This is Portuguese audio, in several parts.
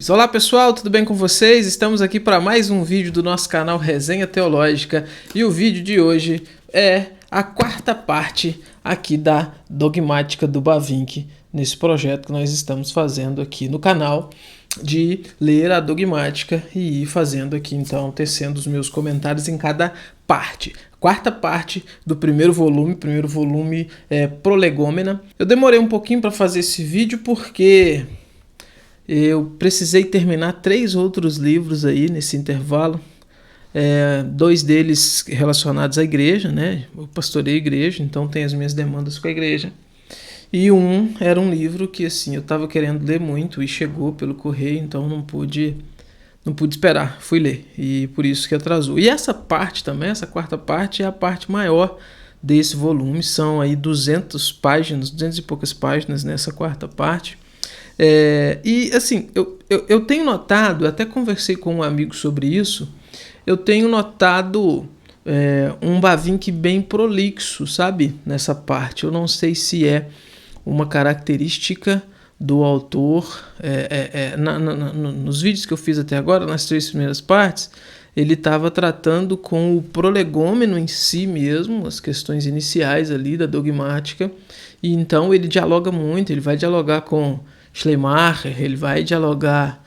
Olá pessoal, tudo bem com vocês? Estamos aqui para mais um vídeo do nosso canal Resenha Teológica e o vídeo de hoje é a quarta parte aqui da dogmática do Bavinck, nesse projeto que nós estamos fazendo aqui no canal de ler a dogmática e ir fazendo aqui então, tecendo os meus comentários em cada parte. Quarta parte do primeiro volume é Prolegômena. Eu demorei um pouquinho para fazer esse vídeo porque eu precisei terminar 3 outros livros aí nesse intervalo, 2 deles relacionados à igreja, né? Eu pastorei a igreja, então tem as minhas demandas com a igreja. E um era um livro que assim, eu estava querendo ler muito e chegou pelo correio, então não pude esperar, fui ler, e por isso que atrasou. E essa parte também, essa quarta parte, é a parte maior desse volume, são aí 200 páginas, 200 e poucas páginas nessa quarta parte. E assim, eu tenho notado, até conversei com um amigo sobre isso, eu tenho notado um Bavinck bem prolixo, sabe, nessa parte. Eu não sei se é uma característica do autor. Nos vídeos que eu fiz até agora, nas 3 primeiras partes, ele estava tratando com o prolegômeno em si mesmo, as questões iniciais ali da dogmática, e então ele dialoga muito, ele vai dialogar com Schleiermacher, ele vai dialogar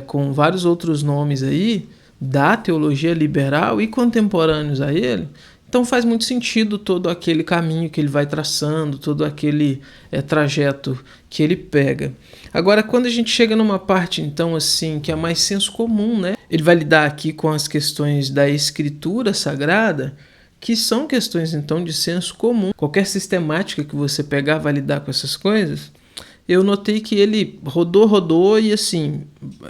com vários outros nomes aí da teologia liberal e contemporâneos a ele. Então faz muito sentido todo aquele caminho que ele vai traçando, todo aquele trajeto que ele pega. Agora, quando a gente chega numa parte, então, assim, que é mais senso comum, né? Ele vai lidar aqui com as questões da escritura sagrada, que são questões, então, de senso comum. Qualquer sistemática que você pegar vai lidar com essas coisas. Eu notei que ele rodou e assim,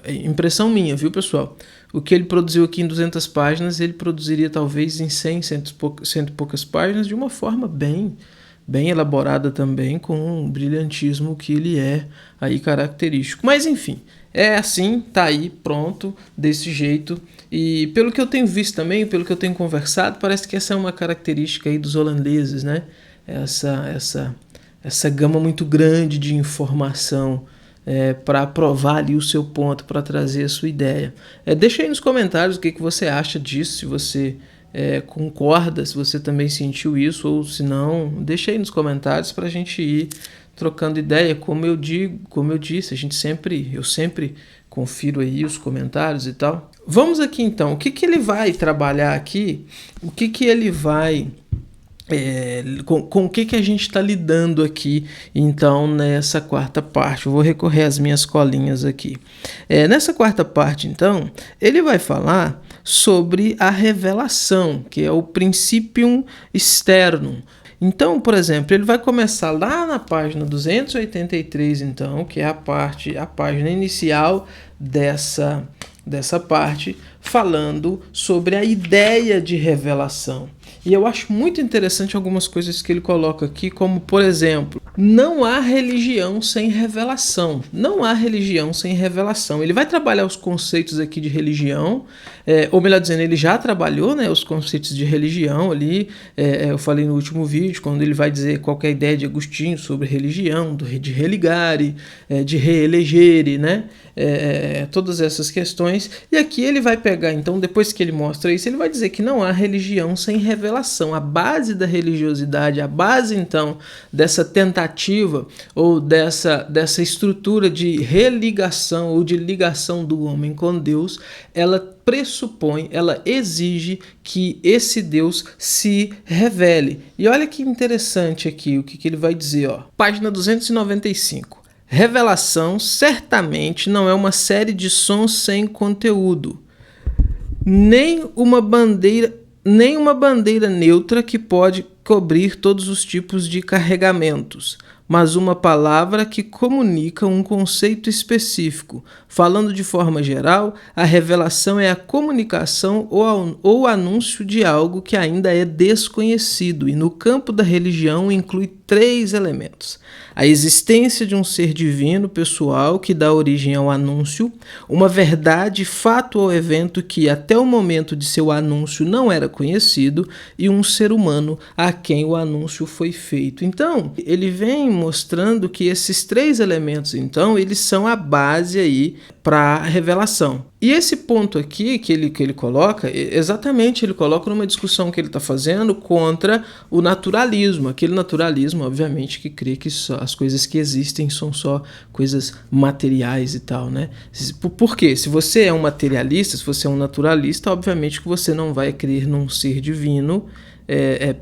impressão minha, viu pessoal? O que ele produziu aqui em 200 páginas, ele produziria talvez em 100 e poucas páginas de uma forma bem elaborada também, com um brilhantismo que ele é aí característico. Mas enfim, é assim, tá aí, pronto, desse jeito. E pelo que eu tenho visto também, pelo que eu tenho conversado, parece que essa é uma característica aí dos holandeses, né? Essa gama muito grande de informação para provar ali o seu ponto, para trazer a sua ideia. Deixa aí nos comentários o que você acha disso, se você concorda, se você também sentiu isso, ou se não, deixa aí nos comentários para a gente ir trocando ideia. Como eu disse, eu sempre confiro aí os comentários e tal. Vamos aqui então, o que ele vai trabalhar aqui, o que ele vai... com o que a gente está lidando aqui, então, nessa quarta parte. Eu vou recorrer às minhas colinhas aqui. Nessa quarta parte, então, ele vai falar sobre a revelação, que é o principium externum. Então, por exemplo, ele vai começar lá na página 283, então, que é a página inicial dessa parte, falando sobre a ideia de revelação. E eu acho muito interessante algumas coisas que ele coloca aqui, como, por exemplo, não há religião sem revelação. Não há religião sem revelação. Ele vai trabalhar os conceitos aqui de religião, ou melhor dizendo, ele já trabalhou, né, os conceitos de religião ali. Eu falei no último vídeo, quando ele vai dizer qual que é a ideia de Agostinho sobre religião, de religare, de reelegere, né? Todas essas questões. E aqui ele vai pegar, então, depois que ele mostra isso, ele vai dizer que não há religião sem revelação. A base da religiosidade, a base, então, dessa tentativa ou dessa estrutura de religação ou de ligação do homem com Deus, ela pressupõe, ela exige que esse Deus se revele. E olha que interessante aqui o que ele vai dizer, ó. Página 295. Revelação certamente não é uma série de sons sem conteúdo, nem uma bandeira neutra que pode cobrir todos os tipos de carregamentos, mas uma palavra que comunica um conceito específico. Falando de forma geral, a revelação é a comunicação ou anúncio de algo que ainda é desconhecido, e no campo da religião inclui 3 elementos: a existência de um ser divino pessoal que dá origem ao anúncio, uma verdade, fato ou evento que até o momento de seu anúncio não era conhecido, e um ser humano a quem o anúncio foi feito. Então, ele vem mostrando que esses 3 elementos, então, eles são a base aí para a revelação. E esse ponto aqui que ele coloca, exatamente, ele coloca numa discussão que ele está fazendo contra o naturalismo. Aquele naturalismo, obviamente, que crê que as coisas que existem são só coisas materiais e tal, né? Por quê? Se você é um materialista, se você é um naturalista, obviamente que você não vai crer num ser divino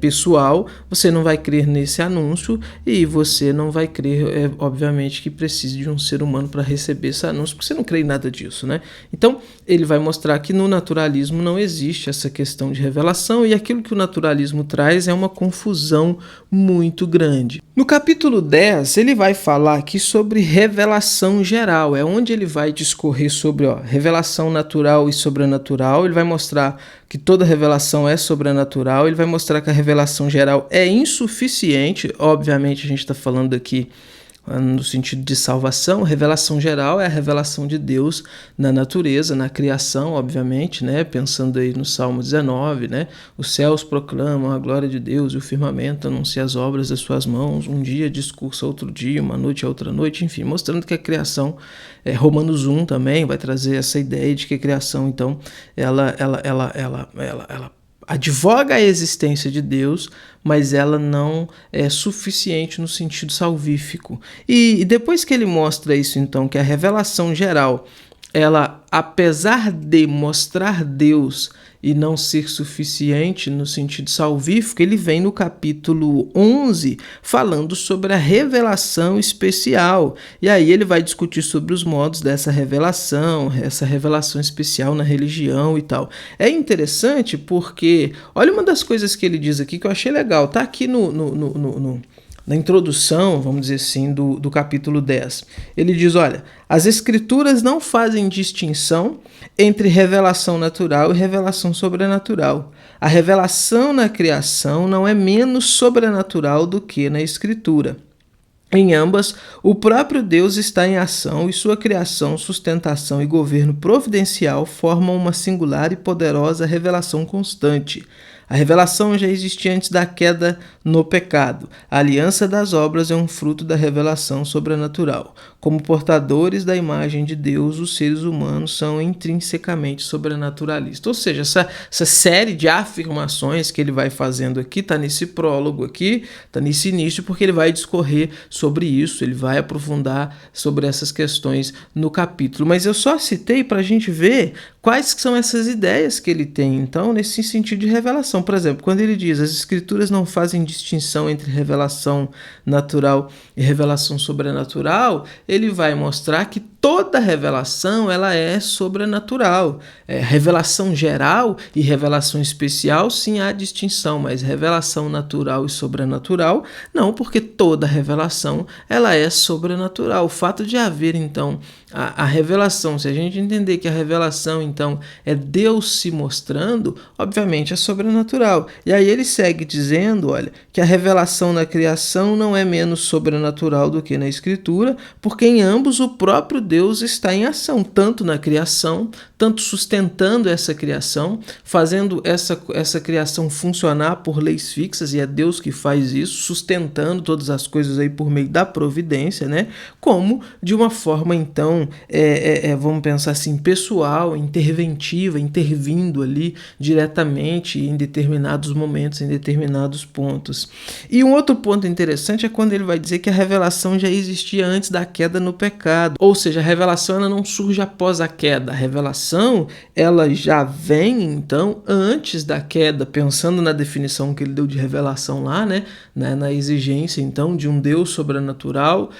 pessoal, você não vai crer nesse anúncio e você não vai crer, obviamente, que precise de um ser humano para receber esse anúncio, porque você não crê em nada disso, né? Então, ele vai mostrar que no naturalismo não existe essa questão de revelação, e aquilo que o naturalismo traz é uma confusão muito grande. No capítulo 10, ele vai falar aqui sobre revelação geral, é onde ele vai discorrer sobre revelação natural e sobrenatural. Ele vai mostrar que toda revelação é sobrenatural, ele vai mostrar que a revelação geral é insuficiente. Obviamente a gente está falando aqui no sentido de salvação. Revelação geral é a revelação de Deus na natureza, na criação, obviamente, né? Pensando aí no Salmo 19, né? Os céus proclamam a glória de Deus e o firmamento anuncia as obras das suas mãos. Um dia discursa outro dia, uma noite é outra noite, enfim, mostrando que a criação, Romanos 1 também vai trazer essa ideia de que a criação, então, ela advoga a existência de Deus, mas ela não é suficiente no sentido salvífico. E depois que ele mostra isso, então, que a revelação geral, ela, apesar de mostrar Deus e não ser suficiente no sentido salvífico, ele vem no capítulo 11 falando sobre a revelação especial. E aí ele vai discutir sobre os modos dessa revelação, essa revelação especial na religião e tal. É interessante porque, olha uma das coisas que ele diz aqui que eu achei legal, tá aqui na introdução, vamos dizer assim, do capítulo 10. Ele diz, olha, as escrituras não fazem distinção entre revelação natural e revelação sobrenatural. A revelação na criação não é menos sobrenatural do que na escritura. Em ambas, o próprio Deus está em ação e sua criação, sustentação e governo providencial formam uma singular e poderosa revelação constante. A revelação já existia antes da queda no pecado. A aliança das obras é um fruto da revelação sobrenatural. Como portadores da imagem de Deus, os seres humanos são intrinsecamente sobrenaturalistas. Ou seja, essa série de afirmações que ele vai fazendo aqui, está nesse prólogo aqui, está nesse início, porque ele vai discorrer sobre isso, ele vai aprofundar sobre essas questões no capítulo. Mas eu só citei para a gente ver quais são essas ideias que ele tem, então, nesse sentido de revelação. Por exemplo, quando ele diz as escrituras não fazem distinção entre revelação natural e revelação sobrenatural, ele vai mostrar que toda revelação ela é sobrenatural. Revelação geral e revelação especial, sim, há distinção, mas revelação natural e sobrenatural, não, porque toda revelação ela é sobrenatural. O fato de haver, então, a revelação, se a gente entender que a revelação, então, é Deus se mostrando, obviamente é sobrenatural. E aí ele segue dizendo, olha, que a revelação na criação não é menos sobrenatural do que na escritura, porque em ambos o próprio Deus está em ação, tanto na criação, tanto sustentando essa criação, fazendo essa criação funcionar por leis fixas, e é Deus que faz isso, sustentando todas as coisas aí por meio da providência, né? Como de uma forma, então, vamos pensar assim, pessoal, interventiva, intervindo ali diretamente em determinados momentos, em determinados pontos. E um outro ponto interessante é quando ele vai dizer que a revelação já existia antes da queda no pecado, ou seja, a revelação ela não surge após a queda, a revelação ela já vem então antes da queda, pensando na definição que ele deu de revelação lá, né, na exigência então de um Deus sobrenatural,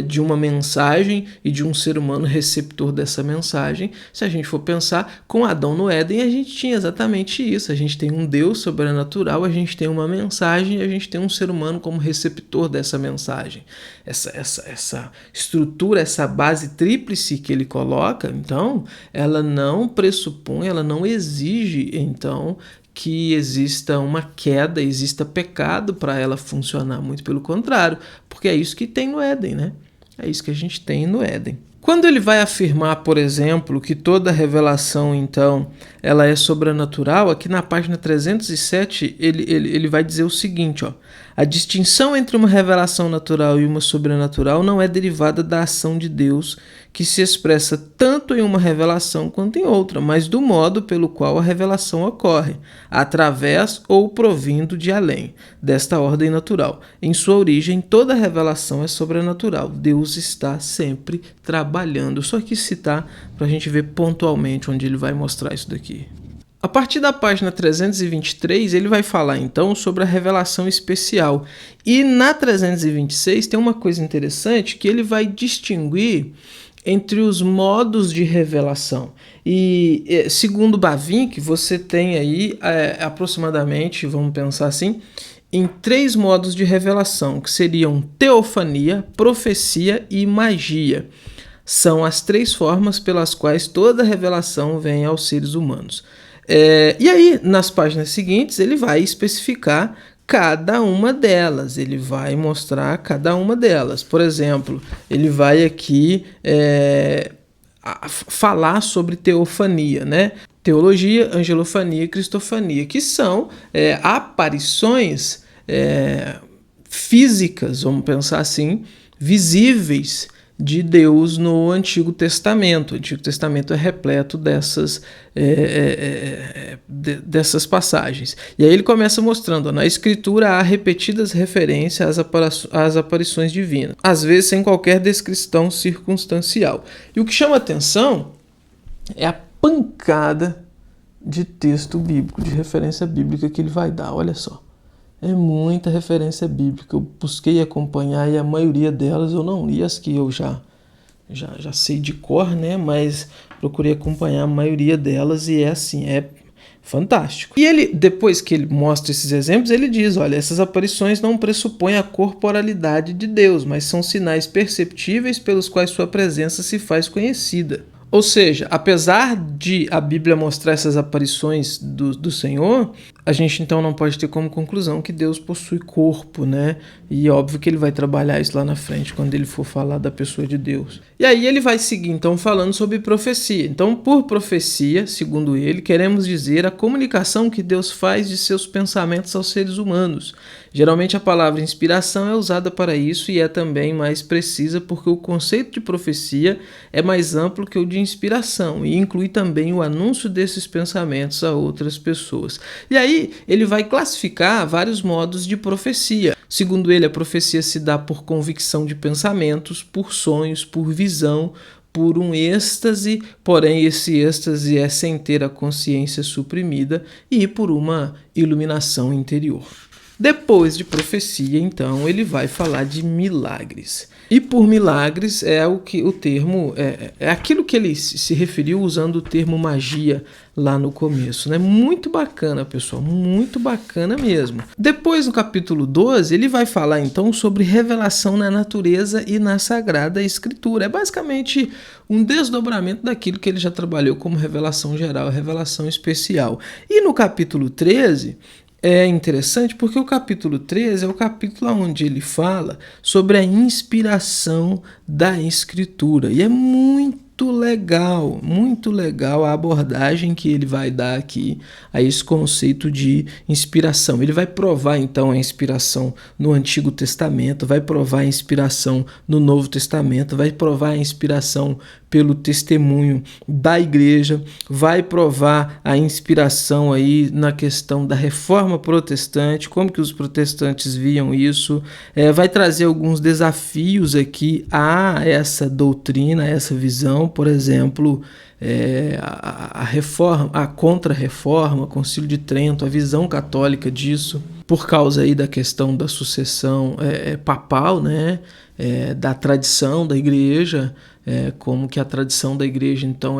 de uma mensagem e de um ser humano receptor dessa mensagem. Se a gente for pensar, com Adão no Éden a gente tinha exatamente isso, a gente tem um Deus sobrenatural, a gente tem uma mensagem e a gente tem um ser humano como receptor dessa mensagem. Essa estrutura, essa base tríplice que ele coloca, então, ela não pressupõe, ela não exige, então, que exista uma queda, exista pecado para ela funcionar, muito pelo contrário, porque é isso que tem no Éden, né? É isso que a gente tem no Éden. Quando ele vai afirmar, por exemplo, que toda revelação, então, ela é sobrenatural, aqui na página 307, ele vai dizer o seguinte, ó: a distinção entre uma revelação natural e uma sobrenatural não é derivada da ação de Deus, que se expressa tanto em uma revelação quanto em outra, mas do modo pelo qual a revelação ocorre, através ou provindo de além, desta ordem natural. Em sua origem, toda revelação é sobrenatural. Deus está sempre trabalhando. Só que citar para a gente ver pontualmente onde ele vai mostrar isso daqui. A partir da página 323, ele vai falar então sobre a revelação especial. E na 326 tem uma coisa interessante que ele vai distinguir entre os modos de revelação. E segundo Bavinck, você tem aí aproximadamente, vamos pensar assim, em 3 modos de revelação, que seriam teofania, profecia e magia. São as 3 formas pelas quais toda revelação vem aos seres humanos. E aí, nas páginas seguintes, ele vai especificar cada uma delas, ele vai mostrar cada uma delas. Por exemplo, ele vai aqui falar sobre teofania, né? Teologia, angelofania e cristofania, que são aparições físicas, vamos pensar assim, visíveis de Deus no Antigo Testamento. O Antigo Testamento é repleto dessas passagens. E aí ele começa mostrando, na Escritura há repetidas referências às aparições divinas, às vezes sem qualquer descrição circunstancial. E o que chama atenção é a pancada de texto bíblico, de referência bíblica que ele vai dar. Olha só. É muita referência bíblica. Eu busquei acompanhar e a maioria delas eu não li, as que eu já sei de cor, né? Mas procurei acompanhar a maioria delas e é assim, é fantástico. E ele, depois que ele mostra esses exemplos, ele diz, olha, essas aparições não pressupõem a corporalidade de Deus, mas são sinais perceptíveis pelos quais sua presença se faz conhecida. Ou seja, apesar de a Bíblia mostrar essas aparições do Senhor, a gente então não pode ter como conclusão que Deus possui corpo, né? E óbvio que ele vai trabalhar isso lá na frente, quando ele for falar da pessoa de Deus. E aí ele vai seguir então falando sobre profecia. Então, por profecia, segundo ele, queremos dizer a comunicação que Deus faz de seus pensamentos aos seres humanos. Geralmente a palavra inspiração é usada para isso e é também mais precisa porque o conceito de profecia é mais amplo que o de inspiração e inclui também o anúncio desses pensamentos a outras pessoas. E aí ele vai classificar vários modos de profecia. Segundo ele, a profecia se dá por convicção de pensamentos, por sonhos, por visão, por um êxtase, porém esse êxtase é sem ter a consciência suprimida, e por uma iluminação interior. Depois de profecia, então, ele vai falar de milagres. E por milagres é o termo, aquilo que ele se referiu usando o termo magia lá no começo, né? Muito bacana, pessoal, muito bacana mesmo. Depois, no capítulo 12, ele vai falar então sobre revelação na natureza e na Sagrada Escritura. É basicamente um desdobramento daquilo que ele já trabalhou como revelação geral, revelação especial. E no capítulo 13... é interessante porque o capítulo 13 é o capítulo onde ele fala sobre a inspiração da Escritura. E é muito legal a abordagem que ele vai dar aqui a esse conceito de inspiração. Ele vai provar então a inspiração no Antigo Testamento, vai provar a inspiração no Novo Testamento, vai provar a inspiração pelo testemunho da igreja, vai provar a inspiração aí na questão da reforma protestante, como que os protestantes viam isso, vai trazer alguns desafios aqui a essa doutrina, a essa visão, por exemplo, a reforma, a contra-reforma, Concílio de Trento, a visão católica disso, por causa aí da questão da sucessão papal, né? da tradição da igreja, como que a tradição da igreja, então,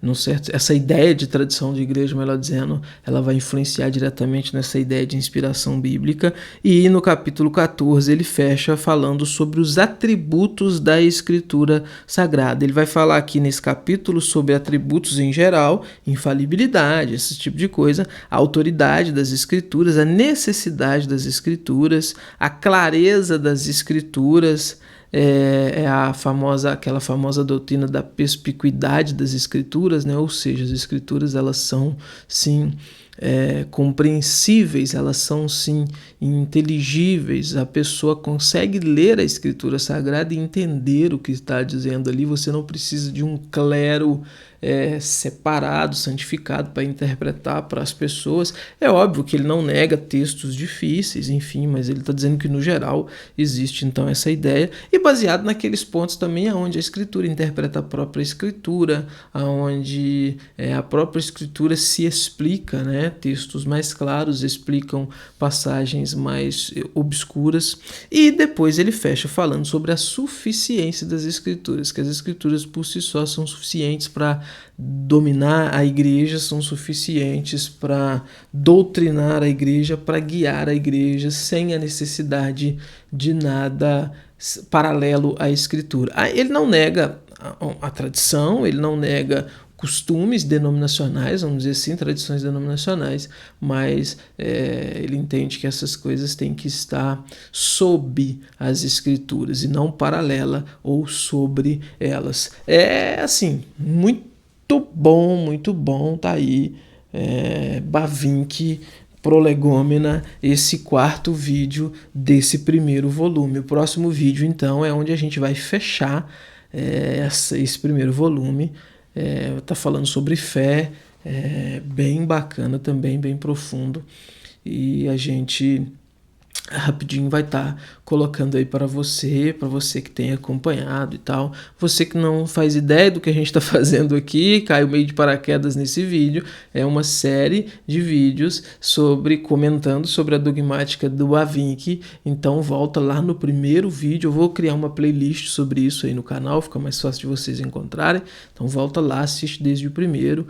num certo, essa ideia de tradição de igreja, melhor dizendo, ela vai influenciar diretamente nessa ideia de inspiração bíblica. E no capítulo 14 ele fecha falando sobre os atributos da Escritura Sagrada. Ele vai falar aqui nesse capítulo sobre atributos em geral, infalibilidade, esse tipo de coisa, a autoridade das Escrituras, a necessidade das Escrituras, a clareza das Escrituras, aquela famosa doutrina da perspicuidade das Escrituras, né? Ou seja, as Escrituras elas são sim compreensíveis, elas são sim inteligíveis, a pessoa consegue ler a Escritura Sagrada e entender o que está dizendo ali. Você não precisa de um clero separado, santificado para interpretar para as pessoas. É óbvio que ele não nega textos difíceis, enfim, mas ele está dizendo que no geral existe então essa ideia, e baseado naqueles pontos também onde a Escritura interpreta a própria Escritura, onde a própria Escritura se explica, né? Textos mais claros explicam passagens mais obscuras, e depois ele fecha falando sobre a suficiência das Escrituras, que as Escrituras por si só são suficientes para dominar a igreja, são suficientes para doutrinar a igreja, para guiar a igreja, sem a necessidade de nada paralelo à Escritura. Ele não nega a tradição, ele não nega costumes denominacionais, vamos dizer assim, tradições denominacionais, mas ele entende que essas coisas têm que estar sob as Escrituras e não paralela ou sobre elas. É assim, muito bom, tá aí, Bavinck Prolegômena, esse quarto vídeo desse primeiro volume. O próximo vídeo, então, é onde a gente vai fechar esse primeiro volume. Tá falando sobre fé, bem bacana também, bem profundo, e a gente rapidinho vai estar colocando aí para você que tem acompanhado e tal. Você que não faz ideia do que a gente está fazendo aqui, caiu meio de paraquedas nesse vídeo, é uma série de vídeos comentando sobre a dogmática do Bavinck. Então volta lá no primeiro vídeo, eu vou criar uma playlist sobre isso aí no canal, fica mais fácil de vocês encontrarem. Então volta lá, assiste desde o primeiro,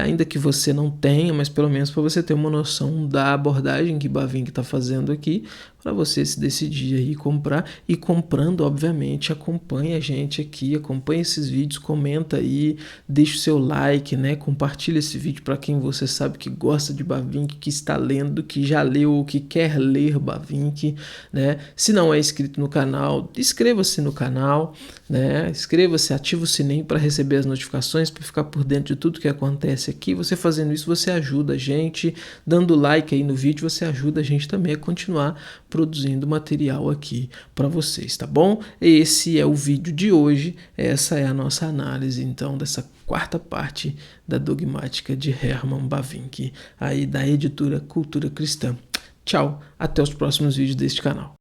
ainda que você não tenha, mas pelo menos para você ter uma noção da abordagem que Bavinck está fazendo aqui, para você se decidir aí comprar. E comprando, obviamente, acompanha a gente aqui, acompanha esses vídeos, comenta aí, deixa o seu like, né? Compartilha esse vídeo para quem você sabe que gosta de Bavinck, que está lendo, que já leu ou que quer ler Bavinck, né? Se não é inscrito no canal, inscreva-se no canal, né? Inscreva-se, ativa o sininho para receber as notificações, para ficar por dentro de tudo que acontece aqui. Você fazendo isso, você ajuda a gente, dando like aí no vídeo, você ajuda a gente também a continuar produzindo material aqui para vocês, tá bom? Esse é o vídeo de hoje, essa é a nossa análise então dessa quarta parte da dogmática de Hermann Bavinck, aí da editora Cultura Cristã. Tchau, até os próximos vídeos deste canal.